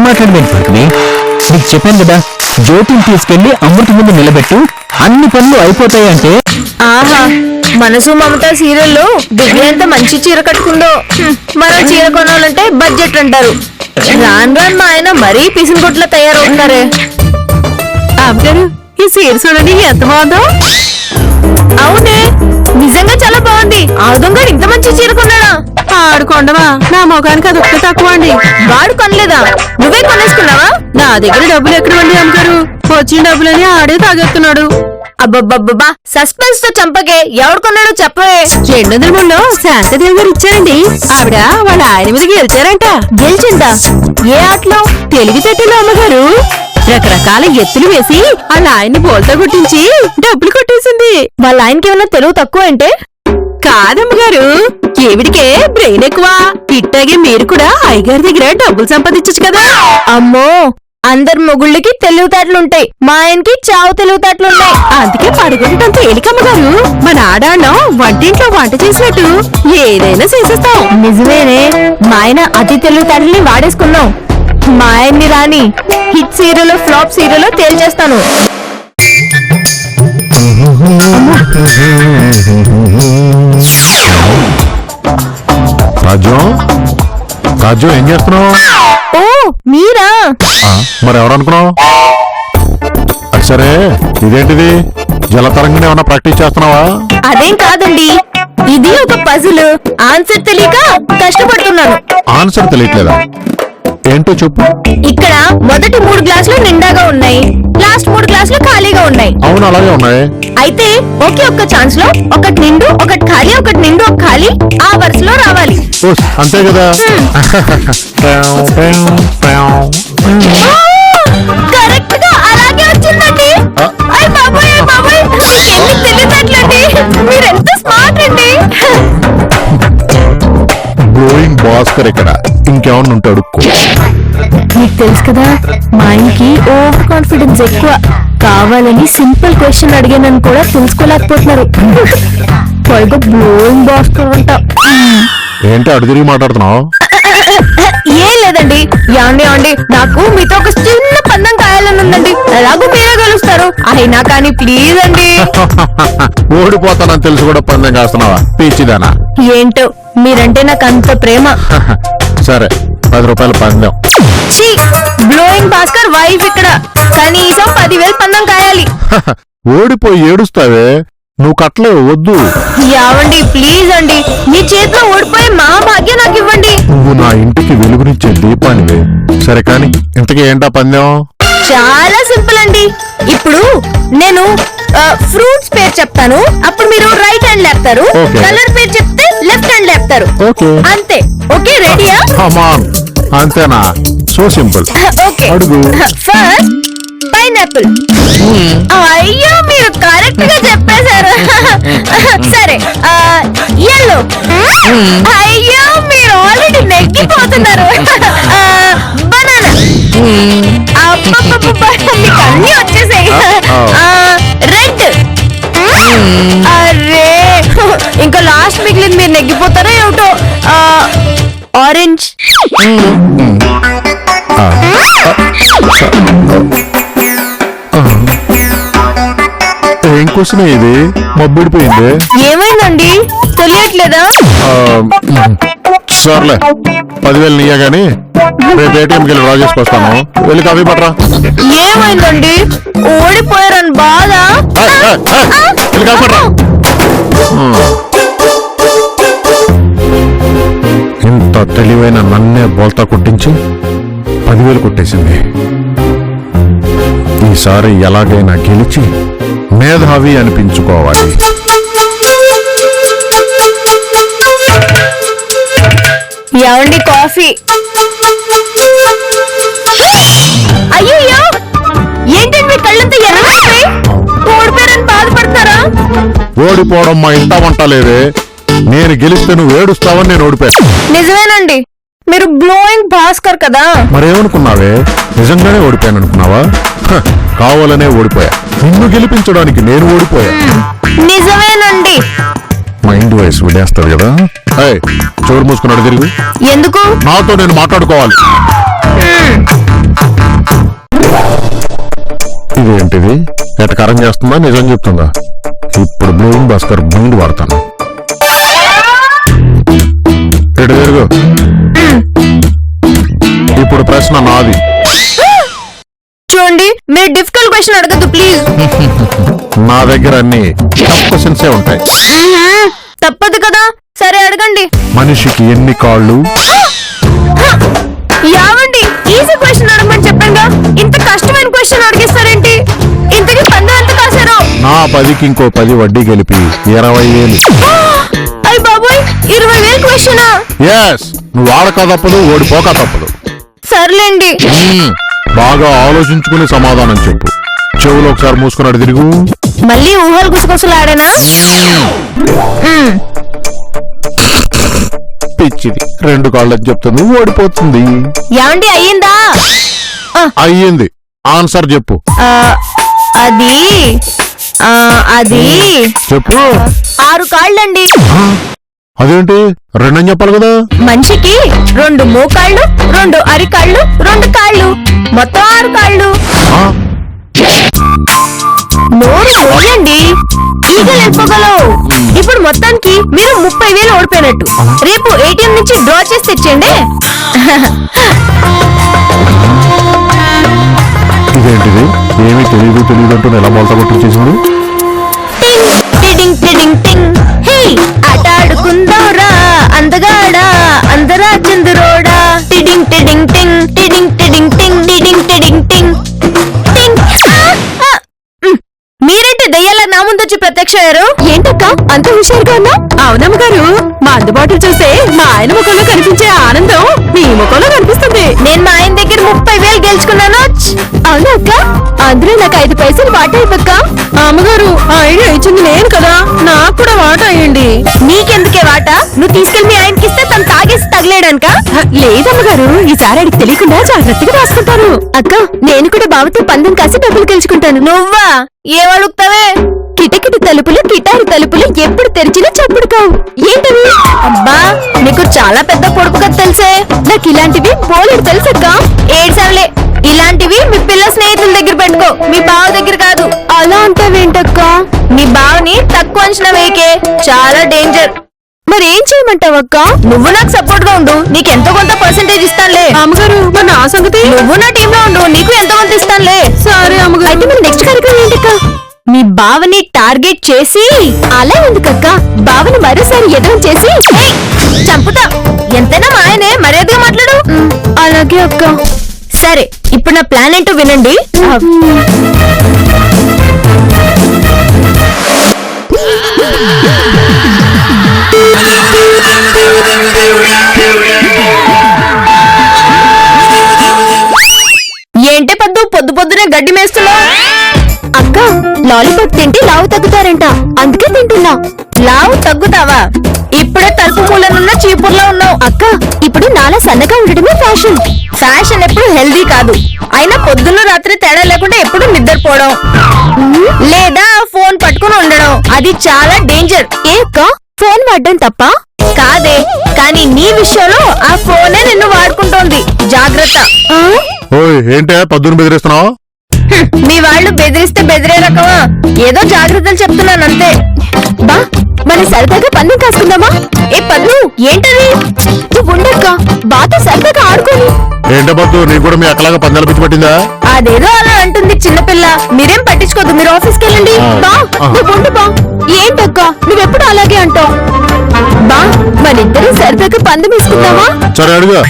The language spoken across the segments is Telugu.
మాట్లాడమేంటి పద్మిని? నీకు చెప్పాను కదా, జ్యోతిని తీసుకెళ్లి అమృత ముందు నిలబెట్టు, అన్ని పనులు అయిపోతాయి అంటే. ఆహా, మనసు మమత సీరియల్లో దివ్య ఎంత మంచి చీర కట్టుకుందో. మనం చీర కొనాలంటే బడ్జెట్ అంటారు. రాను రాను మా ఆయన మరీ పిసినగొట్ల తయారవుతున్నారే. అమ్మగారు, ఈ చీర చూడండి ఎంత బాగుందో. అవునే, నిజంగా చాలా బాగుంది. ఆదొంగడు ఇంత మంచి చీర కొన్నాడా? ఆడుకోండవా, నా ముఖానికి అది ఒక్క తక్కువ అండి. వాడు కొనలేదా? నువ్వే కొనేసుకున్నావా? నా దగ్గర డబ్బులు ఎక్కడవండి అమ్మగారు, వచ్చిన డబ్బులని ఆడే తాగెత్తున్నాడు. అబ్బబ్బబ్బా, సస్పెన్స్ తో చంపకే. ఎవడు కొన్నాడో చెప్పవే. 203లో శాంతదేవి గారు ఇచ్చారండి. ఆవిడ వాళ్ళ ఆయన మీద గెలిచారంట. గెలిచిందా? ఏ ఆటలో? తెలివితేటలు అమ్మగారు. రకరకాల ఎత్తులు వేసి వాళ్ళ ఆయన్ని బోల్తా కొట్టించి డబ్బులు కొట్టేసింది. వాళ్ళ ఆయనకి ఏమన్నా తెలుగు తక్కువ అంటే? కాదమ్మగారు, ఈవిడికే బ్రెయిన్ ఎక్కువ. ఇట్టాగే మీరు కూడా అయ్యగారి దగ్గర డబ్బులు సంపాదించచ్చు కదా. అమ్మో, అందరు మొగుళ్ళకి తెలివితేటలుంటాయి, మా ఆయనకి చావు తెలివితేటలున్నాయి. అందుకే పడుకుంటాం తేలికమ్మగారు. మన ఆడాళ్ళం వంటింట్లో వంట చేసినట్టు ఏదైనా చేసేస్తాం. నిజమేనే, మా ఆయన అతి తెలివితేటల్ని వాడేసుకున్నాం. మా ఆయన్ని రాని హిట్ సీరియల్ ఫ్లాప్ సీరియల్ తేల్చేస్తాను. రాజు ఏం చేస్తున్నావు? ఓ మీరా? మరి ఎవరనుకున్నావు? సరే, ఇదేంటిది? జలతరంగానే ఏమన్నా ప్రాక్టీస్ చేస్తున్నావా? అదేం కాదండి, ఇది ఒక పజిల్. ఆన్సర్ తెలియక కష్టపడుతున్నాను. ఆన్సర్ తెలియట్లేదా? ఏంటో చెప్పు. ఇక్కడ మొదటి 3 గ్లాసులు నిండాగా ఉన్నాయి, లాస్ట్ 3 గ్లాసులు ఖాళీగా ఉన్నాయి. అవును, అలాగే ఉన్నాయి. అయితే ఒకే ఒక్క ఛాన్స్ లో ఒకటి నిండు, ఒకటి ఖాళీ, ఒకటి నిండు, ఒక ఖాళీ ఆ వరుసలో రావాలి. అంతే కదా? కరెక్ట్ గా అలాగే వచ్చిందండి. అయ్ బాబోయ్, అయ్ బాబోయ్, మీకెన్ని తెలియట్లండి. మీరెంత స్మార్ట్ అండి. గ్లోయింగ్ భాస్కర్ ఇక్కడ, ఇంకేమన్నా ఉంటాడు? మీకు తెలుసు కదా, మా ఆయనకి ఓవర్ కాన్ఫిడెన్స్ ఎక్కువ. కావాలని సింపుల్ క్వశ్చన్ అడిగానని కూడా తెలుసుకోలేకపోతున్నారు. పైగా బ్లోయింగ్ భాస్కర్ అంట. ఏంటి అడు తిరిగి మాట్లాడుతున్నావు? ఏం లేదండి. యాండి, నాకు మీతో ఒక చిన్న పందెం కాయాలని ఉందండి. ఎలాగో మీరే గెలుస్తారు. అయినా కానీ ప్లీజ్ అండి. ఓడిపోతానని తెలుసు కూడా పందెం కాస్తున్నావా పీచిదానా? ఏంటో మీరంటే నాకు అంత ప్రేమ. సరే, 10 రూపాయల పందెం. బ్లోయింగ్ భాస్కర్ వైఫ్ ఇక్కడ, కనీసం 10,000 పందెం కాయాలి. ఓడిపోయి ఏడుస్తావే, నువ్వు కట్టలేవు, వద్దు. యావండి ప్లీజ్ అండి, మీ చేతిలో ఓడిపోయి మా భాగ్యం నాకు ఇవ్వండి. నువ్వు నా ఇంటికి వెలుగునిచ్చే దీపానివే. సరే కాని, ఇంతకీ ఏంటా పందెం? చాలా సింపుల్ అండి. ఇప్పుడు నేను ఫ్రూట్స్ పేరు చెప్తాను, అప్పుడు మీరు రైట్ హ్యాండ్ లేపుతారు. కలర్ పేరు చెప్తే లెఫ్ట్ హ్యాండ్ లేపుతారు. అంతే. ఓకే, రెడీయా? అంతేనా? So simple. ఓకే, అడుగు. First pineapple. అయ్యో, మీరు కరెక్ట్ గా చెప్పేశారు. సరే, yellow. అయ్యో, మీరు ఆల్రెడీ నెగ్గిపోతున్నారు. బనానా. అబ్బబ్బబ్బబ్బా, మీకు అన్ని వచ్చేసాయి. రెడ్. అరే, ఇంకా లాస్ట్ మిగిలింది, మీరు నెగ్గిపోతారో ఏమిటో. ఆరెంజ్. ఏం క్వశ్చన్ ఇది? మబ్బిడిపోయింది. ఏమైందండి, తెలియట్లేదా? సర్లే, 10,000 నీయా గాని రేపు ఏటీఎంకి వెళ్ళి డ్రా చేసుకొస్తాను. వెళ్ళి కాఫీ పట్రా. ఏమైందండి, ఓడిపోయారని బాధ? వెళ్ళి కాఫీ పట్రా. ఇంత తెలివైన నన్నే బోల్తా కొట్టించి 10,000 కొట్టేసింది. ఈసారి ఎలాగైనా గెలిచి మేధావి అనిపించుకోవాలి. ఏమండి కాఫీ? అయ్యో, ఏంటండి మీ కళ్ళంతా ఎర్రగా ఓడిపోయారని బాధపడతారా? ఓడిపోవడం మా ఇంట వంట లేదే. నేను గెలిస్తే నువ్వు ఏడుస్తావని నేను ఓడిపోయా. నిజమేనండి, మీరు బ్లోయింగ్ భాస్కర్ కదా. మరేమనుకున్నావే? నిజంగానే ఓడిపోయాను అనుకున్నావా? కావాలనే ఓడిపోయా. నిన్ను గెలిపించడానికి నేను ఓడిపోయా. నిజమేనండి. మైండ్ వాయిస్ విడేస్తావు కదా. చోరు మూసుకున్నాడు తిరిగి. ఎందుకు? నాతో నేను మాట్లాడుకోవాలి. ఇదేంటిది ఎటకారం చేస్తుందా నిజం చెప్తుందా? ఇప్పుడు బ్లోయింగ్ భాస్కర్ బండి వాడతాను. ఎటు తిరుగు. ఇప్పుడు ప్రశ్న నాది. చూడండి, మీరు డిఫికల్ట్ క్వశ్చన్ అడగద్దు ప్లీజ్. నా దగ్గర అన్ని టఫ్ క్వశ్చన్సే ఉంటాయి. తప్పదు కదా, సరే అడగండి. మనిషికి ఎన్ని కాళ్ళు? యావండి, ఈజీ క్వశ్చన్ అడగమని చెప్పంగా, ఇంత కష్టమైన క్వశ్చన్ అడిగిస్తారేంటి? ఇంతకి పందెం ఎంత కాశారు? నా 10కి ఇంకో 10 వడ్డీ కలిపి 20,000. అయ్య బాబోయ్, 20,000 క్వశ్చనా? ఎస్, నువ్వు ఆడక తప్పదు, ఓడిపోక తప్పదు. సర్లేండి. బాగా ఆలోచించుకుని సమాధానం చెప్పు. చెవులు ఒకసారి మూసుకున్నాడు తిరుగు. మళ్ళీ ఊహలు గుసగుసలాడనా? పిచ్చిది, 2 కాళ్ళని చెప్తుంది, ఓడిపోతుంది. యావండి, అయ్యిందా? అయ్యింది, ఆన్సర్ చెప్పు. అది అది చెప్పు. 6 కాళ్ళండి. అదేంటి 2 అని చెప్పాలి కదా? మనిషికి 2 మోకాళ్ళు, 2 అరికాళ్ళు, 2 కాళ్ళు, మొత్తం 6 కాళ్ళు. ఆ, నోరు పోయండి, ఈగలు వెళ్ళిపోగలవు. ఇప్పుడు మొత్తానికి మీరు 30,000 ఓడిపోయినట్టు. రేపు ATM నుంచి డ్రా చేసి తెచ్చండి. ఇదేంటిది ఏమీ తెలియదు అంటూ ఎలా మొలత కొట్టించేసింది? టిడింగ్ టిడింగ్ టింగ్. హే, ఆట ఆడుకుందాంరా అందగాడా అందరా చంద్రోడా. టిడింగ్ టిడింగ్ టింగ్, టిడింగ్ టిడింగ్ టింగ్, టిడింగ్ టిడింగ్ టింగ్ టింగ్. మీరేంటి దయ్యాల నా ముందొచ్చి ప్రత్యక్షయ్యారు? ఏంటక్క అంత హుషారుగా ఉన్నా? అవునమ్మ గారు, మా అందుబాటులో చూస్తే మా ఆయన ముఖంలో కనిపించే ఆనందం మీ ముఖంలో కనిపిస్తుంది. నేను మా ఆయన దగ్గర 30,000 గెలుచుకున్నాను. అవునా అక్క? అందులో నాకు 5 పైసలు వాటా ఇవ్వక్క. అమ్మగారు, ఐడియా ఇచ్చింది నేను కదా, నాకు కూడా వాటా అయ్యండి. నీకెందుకే వాట? నువ్వు తీసుకెళ్లి మీ ఆయనకి ఇస్తే తను తాగేసి తగలేడానిక? లేదమ్మగారు, ఈసారి అడిగి తెలియకుండా జాగ్రత్తగా రాసుకుంటాను. అక్క, నేను కూడా బావతో పందెం కాసి డబ్బులు గెలుచుకుంటాను. నువ్వా? ఏమడుగుతావే? కిటకిటి తలుపులు, కిటారి తలుపులు ఎప్పుడు తెరిచినా చప్పుడు కావు. ఏంటవి? అబ్బా, నీకు చాలా పెద్ద పొడుపు కదా తెలుసే. నాకు ఇలాంటివి బోలెడు తెలుసక్క. ఏడ్సవలే, ఇలాంటివి మీ పిల్ల స్నేహితుల దగ్గర పెట్టుకో, మీ బావ దగ్గర కాదు. అలా అంటావేంటక్క? మీ బావని తక్కువ అంచనా వేయకే, చాలా డేంజర్. మరేం చేయమంటావక్క? నువ్వు నాకు సపోర్ట్ గా ఉండు, నీకు ఎంతో కొంత పర్సెంటేజ్ ఇస్తానులే. అమ్మగారు, మరి నా సంగతి? నువ్వు నా టీమ్ లో ఉండు, నీకు ఎంతో కొంత ఇస్తానులే. సరే అమ్మగారు. అయితే మన నెక్స్ట్ కార్యక్రమం ఏంటక్క? మీ బావని టార్గెట్ చేసి. అలా ఎందుకక్క? బావని మరోసారి ఎదురు చేసి చంపుతా. ఎంతైనా మా ఆయనే, మర్యాదగా మాట్లాడు. అలాగే అక్క. సరే, ఇప్పుడు నా ప్లాన్ ఏంటో వినండి. ఏంటే పద్దు, పొద్దు పొద్దునే గడ్డి మేస్తున్నావు? అక్క, లాలీపాప్ తింటే లావు తగ్గుతారంట, అందుకే తింటున్నా. లావు తగ్గుతావా? ఇప్పుడే తలుపు మూలనున్న చీపుర్లో ఉన్నావు. అక్క, ఇప్పుడు నాలా సన్నగా ఉండడమే ఫ్యాషన్. ఫ్యాషన్ ఎప్పుడు హెల్దీ కాదు. అయినా పొద్దున్న రాత్రి తేడా లేకుండా ఎప్పుడు నిద్రపోవడం లేదా ఫోన్ పట్టుకుని ఉండడం, అది చాలా డేంజర్. ఏ అక్క, ఫోన్ వాడడం తప్ప కాదే, కానీ నీ విషయంలో ఆ ఫోనే నిన్ను వాడుకుంటోంది. జాగ్రత్త. ఓయ్, ఏంటే పద్దును బెదిరిస్తున్నావు? మీ వాళ్ళు బెదిరిస్తే బెదిరే రకమా? ఏదో జాగ్రత్తలు చెప్తున్నాను అంతే. బా, మన సరదాగా పందెం కాసుకుందామా? ఏ పద్దు, ఏంటది? నువ్వు ఉండక్క, బాతో సరదాగా ఆడుకోని. ఏంటే పద్దు, నీకు కూడా మీ అక్కలాగా పందాలు పిచ్చి పట్టిందా? అదేదో అలా అంటుంది చిన్నపిల్ల, మీరేం పట్టించుకోదు, మీరు ఆఫీస్కి వెళ్ళండి. బా, నువ్వు ఉండు బా. ఏంటక్క, నువ్వెప్పుడు అలాగే అంటావు? బా, మనిద్దరం సరదాగా పందెం వేసుకుందామా? సరే అడుగు.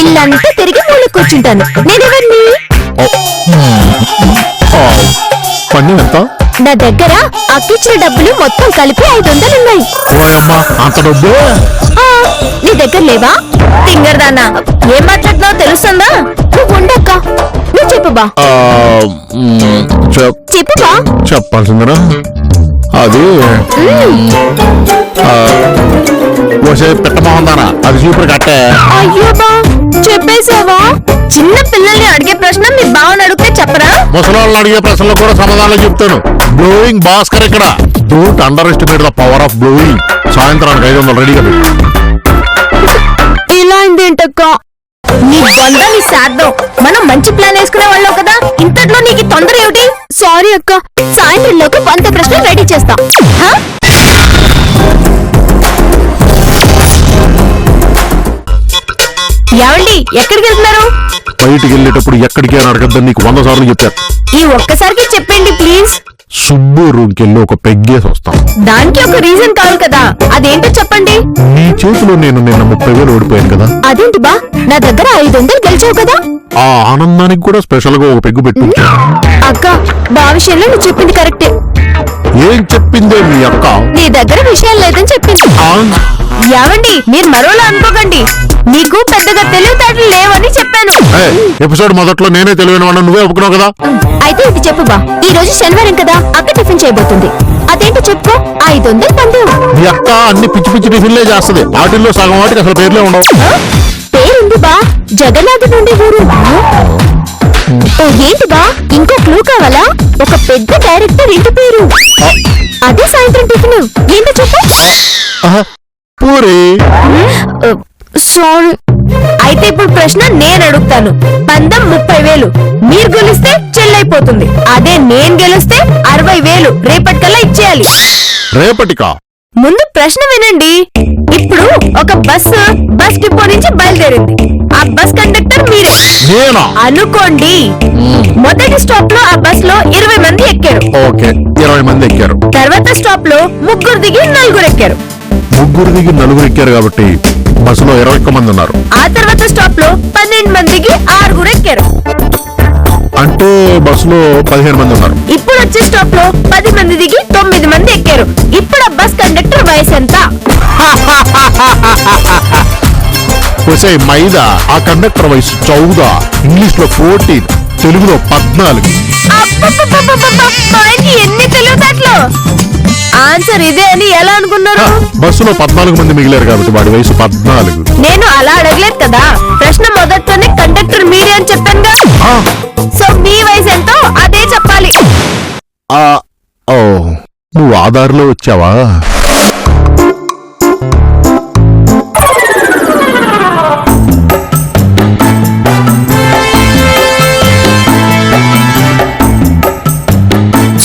ఇల్లంతా తిరిగి మూల కూర్చుంటాను. నేనెవరిని? పందెం ఎంత? నా దగ్గర అక్కిచ్చిన డబ్బులు మొత్తం కలిపి 500 ఉన్నాయి. ఓయమ్మా, అంత డబ్బు? నీ దగ్గర లేవా? తింగరదానా, ఏం మాట్లాడుతున్నావు తెలుస్తుందా? నువ్వు ఉండక్క, నువ్వు చెప్పు బా. చెప్పు బా. చెప్పాల్సిందిరా అది వచ్చే పెట్టమోహందానా, అది చూపుడు కట్టే. అయ్యో బా, చెప్పేసావా? చిన్న పిల్లల్ని అడిగే ప్రశ్న మీ బావని అడిగితే చెప్పరా? ముసలాళ్ళని అడిగే ప్రశ్నలు కూడా సమాధానం చెప్తాను. బ్లోయింగ్ భాస్కర్ ఇక్కడ. Don't under estimate the power of blowing. సాయంత్రానికి 500 రెడీగా పెట్టు. ఇలా అయిందేంటక్క? నీ బొందని సార్థం. మనం మంచి ప్లాన్ వేసుకునే వాళ్ళం కదా, ఇంతట్లో నీకు ఈ తొందర ఏమిటి? సారీ అక్క, సాయంత్రంలోకి 100 ప్రశ్నలు రెడీ చేస్తాం. హా? ఏమండి ఎక్కడికి వెళ్తున్నారు? బయటికి వెళ్ళేటప్పుడు ఎక్కడికి అని అడగద్దని నీకు 100 సార్లు చెప్పారు. ఈ ఒక్కసారికి చెప్పండి ప్లీజ్. సుబ్బు రూమ్కి వెళ్ళి ఒక పెగ్గేసి వస్తాం. దానికి ఒక రీజన్ కావాలి కదా, అదేంటో చెప్పండి. నీ చేతిలో నేను నిన్న 30,000 ఓడిపోయాను కదా. అదేంటి బా, నా దగ్గర 500 గెలిచావు కదా. ఆ ఆనందానికి కూడా స్పెషల్ గా ఒక పెగ్గు పెట్టు. అక్క, బా విషయంలో నువ్వు చెప్పింది కరెక్టే. ఏం చెప్పిందే మీ అక్క? నీ దగ్గర విషయం లేదని చెప్పింది. ఆ, ఏమండి మీరు మరోలా అనుకోకండి, నీకు పెద్దగా తెలివితేటలు లేవని చెప్పాను. ఎపిసోడ్ మొదట్లో నేనే తెలివైన వాడిని నువ్వే ఒప్పుకున్నావు కదా. అయితే ఇది చెప్పు బా, ఈ రోజు శనివారం కదా, అక్క టిఫిన్ చేయబోతుంది. అదేంటో చెప్పుకో. 500 పండు. మీ అక్క అన్ని పిచ్చి పిచ్చి టిఫిన్లే చేస్తది. వాటిల్లో సగం వాటికి అసలు పేర్లే ఉండవు. పేరుంది బా, జగన్నాథ్ నుండి ఊరు. ఓ ఏంటి బా, ఇంకో క్లూ కావాలా? ఒక పెద్ద డైరెక్టర్ ఇంటి పేరు. అదే సాయంత్రం టిఫిన్. ఏంటో చెప్పు. ఆహా, పూరి. సారీ. అయితే ఇప్పుడు ప్రశ్న నేను అడుగుతాను. పందెం 30,000, మీరు గెలిస్తే చెల్లైపోతుంది. అదే నేను గెలిస్తే 60,000 రేపటికల్లా ఇచ్చేయాలి. రేపటికా? ముందు ప్రశ్న వినండి. ఇప్పుడు ఒక బస్ డిపో నుంచి బయలుదేరింది. ఆ బస్ కండక్టర్ మీరే నేనా? అనుకోండి. మొదటి స్టాప్ లో ఆ బస్ లో 20 మంది ఎక్కారు. ఓకే, 20 మంది ఎక్కారు. తర్వాత స్టాప్ లో 3 దిగి 4 ఎక్కారు. 3 దిగి 4 ఎక్కారు కాబట్టి బస్సులో 21 మంది ఉన్నారు. ఆ తర్వాత స్టాప్ లో 12 మందికి 6 ఎక్కారు. అంటే బస్సులో 15 మంది ఉన్నారు. ఇప్పుడు వచ్చే స్టాప్ లో 10 మంది దిగి 9 మంది ఎక్కారు. ఇప్పుడు ఆ బస్ కండక్టర్ వయసు ఎంత? ఒసే మైదా, ఆ కండక్టర్ వయసు 14, ఇంగ్లీష్ లో 14, తెలుగులో 14. అబ్బబ్బబ్బబ్బబ్బబ్బ! మనకి ఎన్ని తెలివితేటలు! ఆన్సర్ ఇదే అని ఎలా అనుకున్నారు? బస్సులో 14 మంది మిగిలారు కాబట్టి వాడి వయసు 14. నేను అలా అడగలేదు కదా, ప్రశ్న మొదట్లోనే కండక్టర్ మీరే అని చెప్పానుగా. ఆ, సో మీ వయసు ఎంతో అదే చెప్పాలి. ఆ, ఓ నువ్వు ఆధార్లో వచ్చావా?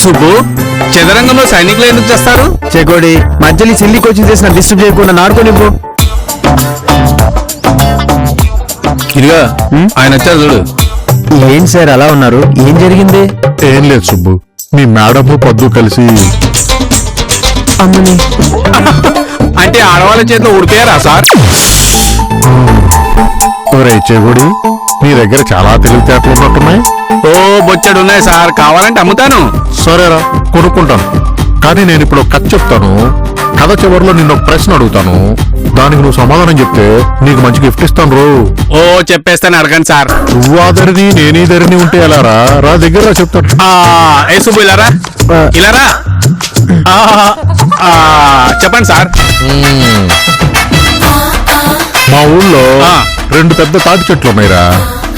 సుబ్బు, చదరంగంలో సైనికులు ఎందుకు చేస్తారు? చెకోడి మధ్యలో సిల్లి కోచింగ్ చేసిన డిస్టర్బ్ చేయకుండా నాడుకోనివ్వు. ఇదిగా ఆయన వచ్చారు చూడు. ఏంటి సార్ అలా ఉన్నారు, ఏం జరిగింది? ఏం లేదు సుబ్బు, మీ మేడము పద్దు కలిసి అమ్మని అంటే ఆడవాళ్ళ చేతిలో ఊడిపోయారా సార్? ఒరే చెగుడి, మీ దగ్గర చాలా తెలివితేటలు ఉన్నట్టున్నాయి. ఓ బొచ్చడు ఉన్నాయి సార్, కావాలంటే అమ్ముతాను. సరేరా, కొనుక్కుంటాను. కానీ నేను ఇప్పుడు ఒక కథ చెప్తాను. కథ చివరిలో నిన్న ఒక ప్రశ్న అడుగుతాను. దానికి నువ్వు సమాధానం చెప్తే నీకు మంచి గిఫ్ట్ ఇస్తాను రో. ఓ చెప్పేస్తాను, అడగండి సార్. నువ్వు ఆదరిని నేనీ ధరిని ఉంటే ఎలా రా? రా దగ్గర రా చెప్తాను. ఏ సుబ్బు, ఇలారా ఇలారా. చెప్పండి సార్. మా ఊళ్ళో ఆ. 2 పెద్ద తాటి చెట్లు ఉన్నాయిరా.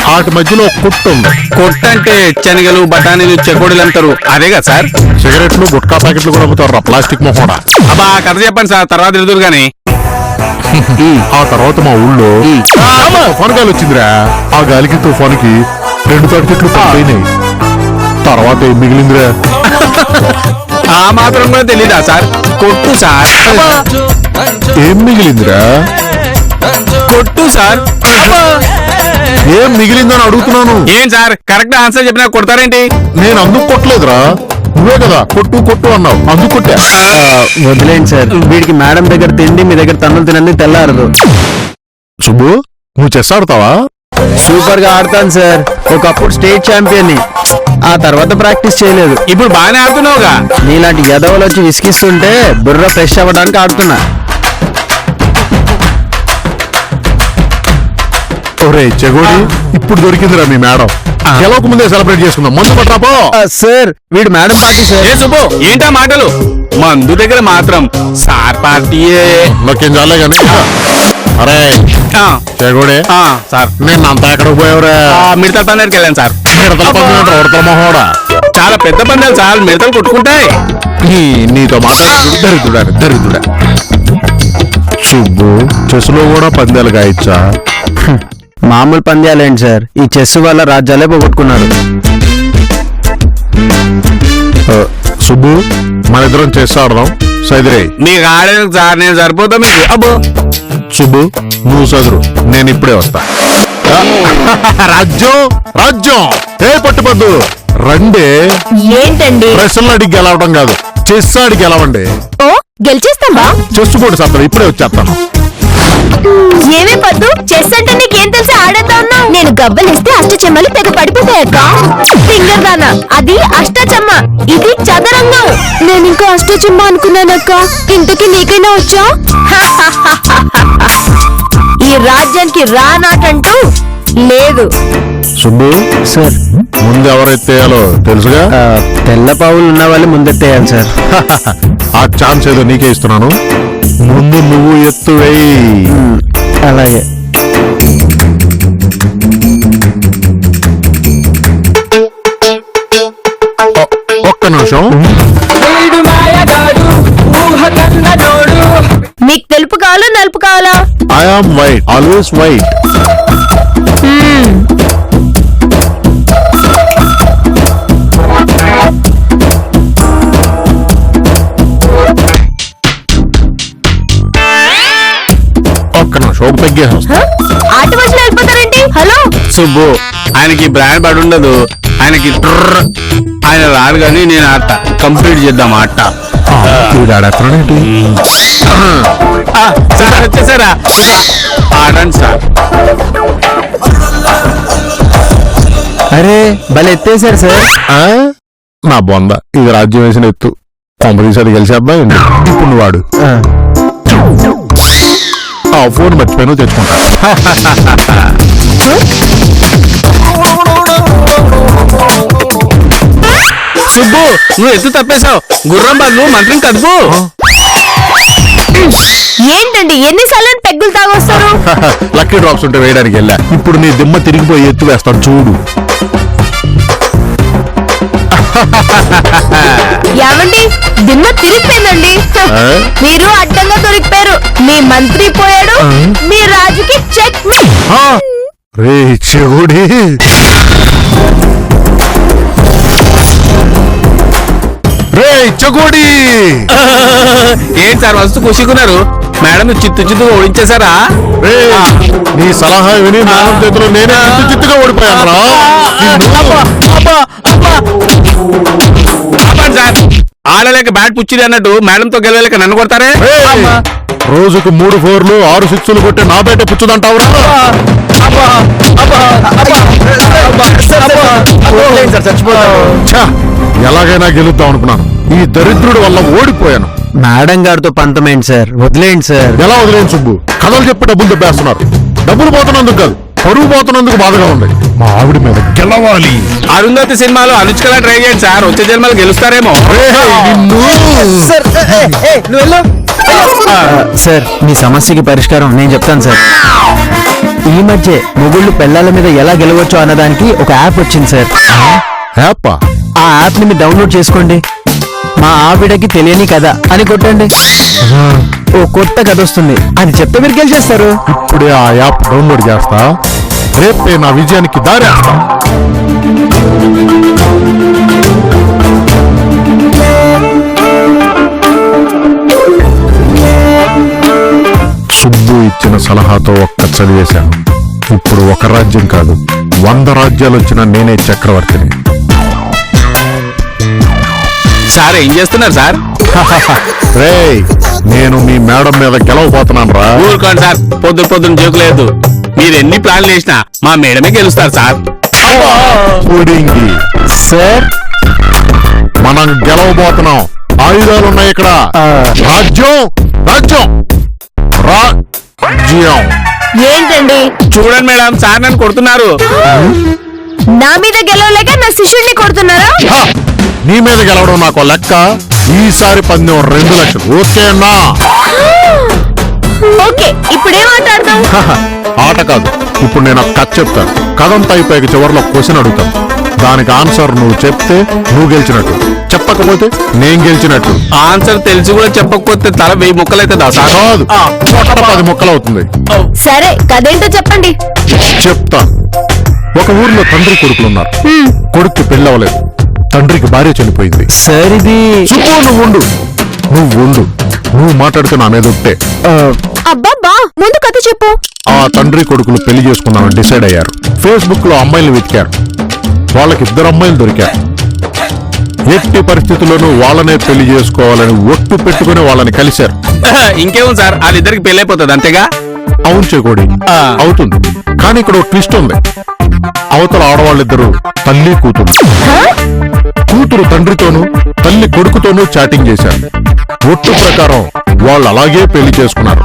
వాటి మధ్యలో ఒక కొట్టు ఉంది. కొట్టంటే శనగలు, బఠానీలు, చెకోడీలు అంటారు, అదే కదా సార్? సిగరెట్లు, గుట్కా ప్యాకెట్లు కూడా అమ్ముతారు రా, ప్లాస్టిక్ మొహోడా. అబ్బా కథ చెప్పండి సార్, తర్వాత ఎదురు గాని. ఆ తర్వాత మా ఊళ్ళో తుఫాను గాలి వచ్చిందిరా. ఆ గాలికి తుఫానికి 2 తాటి చెట్లు పడిపోయినాయి. తర్వాత ఏం మిగిలిందిరా? ఆ మాత్రం కూడా తెలీదా సార్? కొట్టు సార్. ఏం మిగిలిందిరా? కొట్టు సార్. ఏం మిగిలిందని అడుగుతున్నాను. ఏం సార్, కరెక్ట్ ఆన్సర్ చెప్పినా కొడతారేంటి? నేను అందుకు కొట్టలేదురా, నువ్వే కదా కొట్టు కొట్టు అన్నావు, అందుకు కొట్టా. వదిలేండి సార్, వీడికి మేడం దగ్గర తిండి, మీ దగ్గర తన్నులు తినండి తెల్లారదు. సుబ్బు, నువ్వు చెస్ ఆడతావా? సూపర్ గా ఆడతాను సార్, ఒకప్పుడు స్టేట్ ఛాంపియన్. ఆ తర్వాత ప్రాక్టీస్ చేయలేదు. ఇప్పుడు బాగానే ఆడుతున్నావుగా. నీలాంటి ఎదవలు వచ్చి విసిగిస్తుంటే బుర్ర ఫ్రెష్ అవ్వడానికి ఆడుతున్నా. ఒరే చెగోడి, ఇప్పుడు దొరికిందిరా మీ మేడం. గెలవక ముందే సెలబ్రేట్ చేసుకుందాం. మందు పట్టాపో. సార్ వీడు మేడం పార్టీ సార్. ఏ సుబ్బు, ఏంటా మాటలు? మందు దగ్గర మాత్రం సార్ పార్టీయే. నాకేం చాలే కానీ. అరే ఆ, చెగోడే, ఆ, సార్ నేను అంతా ఎక్కడికి పోయావురా? మిడతల పందానికి వెళ్ళాను సార్. మిడతల పందులు ఉడతల మొహోడా. చాలా పెద్ద పందాలు సార్, మిడతలు కొట్టుకుంటాయి. నీతో మాట్లాడుతూ దరిద్రుడా. సుబ్బు, చెస్లో కూడా పందాలు గాయచ్చా? మామూలు పంద్యాలేంటి సార్, ఈ చెస్ వల్ల రాజ్యాలే పోగొట్టుకున్నాడు. సుబ్బు, మన ఇద్దరం చెస్ ఆడదాం. సైదిరే. మీకు ఆడేందుకు సార్, నేను సరిపోతా మీకు. అబ్బో సుబ్బు, నువ్వు చదురు, నేను ఇప్పుడే వస్తా. రాజ్యం రాజ్యం ఏ పట్టుపద్దు రండి. ఏంటండి? ప్రశ్నలు అడిగి గెలవడం కాదు, చెస్ అడిగి గెలవండి. ఓ గెలిచేస్తాం బా. చెస్ బోర్డు సత్తా ఇప్పుడే వచ్చేస్తాను. ఏమే పద్దు, చెస్ అంటే నీకేం తెలిసి ఆడేద్దా ఉన్నావు? నేను గవ్వలిస్తే అష్టచెమ్మలు తెగ పడిపోతాయక్క. ఫింగర్ దానా, అది అష్టచమ్మ, ఇది చదరంగం. నేను ఇంకా అష్టచెమ్మ అనుకున్నానక్క. ఇంతకీ నీకైనా వచ్చా? ఈ రాజ్యానికి రానాటంటూ లేదు. సుబ్బు సార్, ముందు ఎవరెత్తేయాలో తెలుసుగా. తెల్ల పావులు ఉన్న వాళ్ళు ముందెత్తేయాలి సార్. ఆ ఛాన్స్ ఏదో నీకే ఇస్తున్నాను. ముందు నువ్వు ఎత్తు వేయి. అలాగే. ఒక్క నిమిషం. మీకు తెలుపు కావాలా నలుపు కావాలా? I am white, always white. ఒక్క నిమిషం, ఒక తగ్గేసి వస్తా. ఆట మధ్యలో వెళ్ళిపోతారేంటి? హలో సుబ్బు, ఆయనకి బ్రాండ్ పడి ఉండదు, ఆయనకి ట్రర్. ఆయన రాడు కానీ నేను ఆట కంప్లీట్ చేద్దాం ఆట. వీడు ఆడేస్తున్నాడేంటి? సార్ వచ్చేసారా? ఆడండి సార్. అరే భలే ఎత్తేసారు సార్. ఆ? నా బొంద, ఇది రాజ్యం వేసిన ఎత్తు. కొంపదీసి అది గెలిచేద్దాం. ఇప్పుడు నువ్వు వాడు. ఆ ఫోన్ మర్చిపోయినా తెచ్చుకుంటా. సుబ్బు, నువ్వు ఎత్తు తప్పేశావు. గుర్రం బదులు మంత్రం కదుపు. ఏంటండి ఎన్నిసార్లు పెగ్గులు తాగొస్తారు? లక్కీ డ్రాప్స్ ఉంటే వేయడానికి వెళ్ళా. ఇప్పుడు నీ దిమ్మ తిరిగిపోయి ఎత్తు వేస్తాను చూడు. ఏమండి, దిమ్మ తిరిగిపోయిందండి. మీరు అడ్డంగా దొరికిపోయారు. మీ మంత్రి పోయాడు, మీ రాజుకి చెక్. రే చెవుడి, రే చెగోడి. ఏంటి సార్ వస్తు కూసుకున్నారు? మేడం చిత్తు ఓడించేశారా? రే, నీ సలహా విని మేడం చేతిలో నేనే చిత్తుగా ఓడిపోయాను రా. సార్, ఆడలేక బ్యాట్ పుచ్చిది అన్నట్టు మేడంతో గెలవలేక నన్ను కొడతారే? రోజుకు 3 4లు 6 6లు కొట్టి నా బయట పుచ్చుదంటావురా? ఛ, ఎలాగైనా గెలుద్దాం అనుకున్నాను. ఈ దరిద్రుడి వల్ల ఓడిపోయాను. మేడం గారితో పంతమేంటి సార్, వదిలేయండి సార్. ఎలా వదిలేను సుబ్బు? కథలు చెప్పి డబ్బులు దెబ్బేస్తున్నారు. డబ్బులు పోతున్నందుకు కాదు, పరువు పోతున్నందుకు బాధగా ఉంది. మా ఆవిడ మీద గెలవాలి. అరుంధతి సినిమాలో అనుష్కలా ట్రై చేయండి సార్, వచ్చే జన్మలు గెలుస్తారేమో. సార్, మీ సమస్యకి పరిష్కారం నేను చెప్తాను సార్. ఈ మధ్య మొగుళ్ళు పెళ్ళాల మీద ఎలా గెలవచ్చు అన్నదానికి ఒక యాప్ వచ్చింది సార్. హ్యాపా? ఆ యాప్ ని మీరు డౌన్లోడ్ చేసుకోండి. మా ఆవిడకి తెలియని కథ అని కొట్టండి, ఓ కొత్త కథ వస్తుంది. అది చెప్తే మీరు గెలిచేస్తారు. ఇప్పుడే ఆ యాప్ డౌన్లోడ్ చేస్తా. రేపే నా విజయానికి దారేస్తా. సుబ్బు ఇచ్చిన సలహాతో ఒక్క చదివేశాను. ఇప్పుడు ఒక రాజ్యం కాదు, 100 రాజ్యాలు వచ్చినా నేనే చక్రవర్తిని. సార్ ఏం చేస్తున్నారు సార్? రేయ్, నేను మీ మేడం మీద గెలవబోతున్నాను రా. ఊరుకోండి సార్, పొద్దున జోకులేదు. మీరు ఎన్ని ప్లాన్లు చేసినా మా మేడమే గెలుస్తారు సార్. పుడింగి సార్, మనం గెలవబోతున్నాం. ఆయుధాలు ఉన్నాయి ఇక్కడ. రాజ్యం రాజ్యం రాజ్యం. ఏంటండి? చూడండి మేడం, సార్ నన్ను కొడుతున్నారు. నా మీద గెలవలేక నా శిష్యుడిని కొడుతున్నారా? హ! నీ మీద గెలవడం నాకు లెక్క. ఈసారి పందెం 2 లక్షలు. ఓకేనా? ఓకే, ఇప్పుడేం మాట్లాడతాం? ఆట కాదు, ఇప్పుడు నేను ఒక కథ చెప్తాను. కథంతా అయిపోయాక చివరిలో క్వశ్చన్ అడుగుతాను. దానికి ఆన్సర్ నువ్వు చెప్తే నువ్వు గెలిచినట్టు, చెప్పకపోతే నేను గెలిచినట్టు. ఆన్సర్ తెలిసి కూడా చెప్పకపోతే తల 1000 ముక్కలు అవుతుందా సార్? కాదు, 10 ముక్కలు అవుతుంది. సరే కదేంటో చెప్పండి. చెప్తా. ఒక ఊర్లో తండ్రి కొడుకులు ఉన్నారు. కొడుక్కి పెళ్ళవలేదు, తండ్రికి భార్య చనిపోయింది. సార్ ఇది సుబ్బు, నువ్వు ఉండు. నువ్వు మాట్లాడితే నా మీద ఉంటే. అబ్బబ్బా ముందు కథ చెప్పు. ఆ తండ్రి కొడుకులు పెళ్లి చేసుకున్నామని డిసైడ్ అయ్యారు. ఫేస్బుక్ లో అమ్మాయిలు వెతికారు. వాళ్ళకి 2 అమ్మాయిలు దొరికారు. ఎట్టి పరిస్థితుల్లోనూ వాళ్ళనే పెళ్లి చేసుకోవాలని ఒట్టు పెట్టుకుని వాళ్ళని కలిశారు. ఇంకేముంది సార్, వాళ్ళిద్దరికి పెళ్లి అయిపోతుంది అంతేగా? అవును చేకోడి, అవుతుంది. కానీ ఇక్కడ ఒక ట్విస్ట్ ఉంది. అవతల ఆడవాళ్ళిద్దరూ తల్లి కూతురు. కూతురు తండ్రితోనూ తల్లి కొడుకుతోనూ చాటింగ్ చేశారు. ఒట్టు ప్రకారం వాళ్ళు అలాగే పెళ్లి చేసుకున్నారు.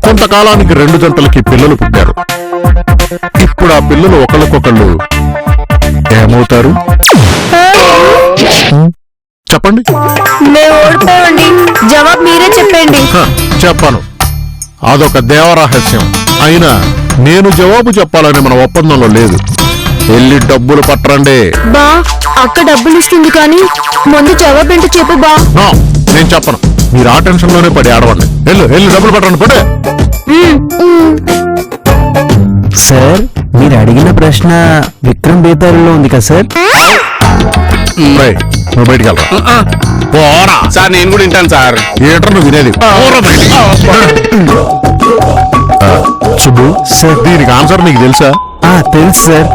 కొంతకాలానికి 2 జంటలకి పిల్లలు పుట్టారు. ఇప్పుడు ఆ పిల్లలు ఒకళ్ళకొకళ్ళు ఏమవుతారు చెప్పండి. మేము ఓడిపోయండి, జవాబు మీరే చెప్పండి. చెప్పను, అదొక దేవరహస్యం. అయినా నేను జవాబు చెప్పాలని మన ఒప్పందంలో లేదు. వెళ్ళి డబ్బులు పట్టరండి. బా అక్క డబ్బులు ఇస్తుంది కానీ ముందు జవాబేంటో చెప్పు బా. నో, నేను చెప్పను. మీరు ఆ టెన్షన్ లోనే పడి ఆడవండి. వెళ్ళి డబ్బులు పట్టండి, పడే. సార్ మీరు అడిగిన ప్రశ్న విక్రమ్ బేతాళులో ఉంది కదా సార్? నువ్వు బయటికి వెళ్ళరా. పోరా. సార్ నేను కూడా వింటాను సార్. ఏంటర్ నువ్వు వినేది? పోరా బయటికి. సుబ్బు, సార్ దీనికి ఆన్సర్ నీకు తెలుసా? తెలుసు సార్.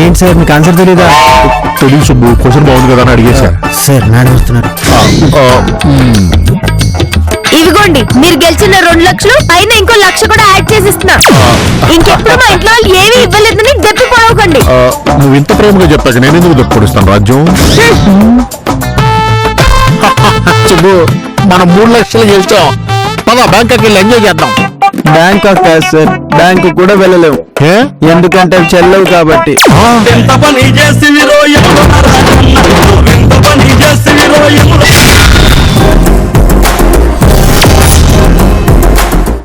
ఏంటి సార్ మీకు ఆన్సర్ తెలీదా? తెలియదు సుబ్బు, క్వశ్చన్ బాగుంది కదా అని అడిగేశా. సార్ నాన్న వస్తున్నారు. ఇదిగోండి మీరు గెలిచిన 2 లక్షలు పైన ఇంకో 1,00,000 కూడా యాడ్ చేసి ఇస్తున్నా. ఇంకెప్పుడు మా ఇంట్లో వాళ్ళు ఏమీ ఇవ్వలేదని దెప్పి పోవకండి. నువ్వు ఇంత ప్రేమగా చెప్పాక నేను ఎందుకు దొక్కుడిస్తాను రాజ్యం? సుబ్బు, మనం 3 లక్షలు గెలిచాం. పద బ్యాంకాక్ వెళ్ళి ఎంజాయ్ చేద్దాం. బ్యాంకాక్ కాదు సార్, బ్యాంకు కూడా వెళ్ళలేము. ఎందుకంటే అవి చెల్లవు కాబట్టి. ఎంత పని చేసి ఎంత పని